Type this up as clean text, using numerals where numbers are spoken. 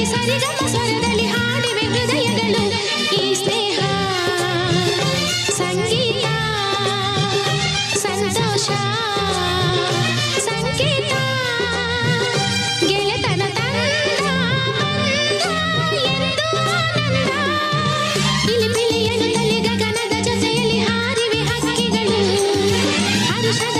ಧ್ವನಿಯಲ್ಲಿ ಸರಿಗಮ ಸ್ವರದಲ್ಲಿ ಹಾಡಿವೆ ಹೃದಯಗಳು ಈ ಸ್ನೇಹ ಸಂಗೀತ ಸಂತೋಷ ಸಂಕೇತ ಗೆಳೆತನ ತಂದ ಎಂದು ಆನಂದ ಪಿಲಿ ಪಿಲಿ ಎನ್ನುತ್ತಲೇ ಗಗನದ ಜೊತೆಯಲ್ಲಿ ಹಾರಿವೆ ಹಕ್ಕಿಗಳು ಹರುಷದ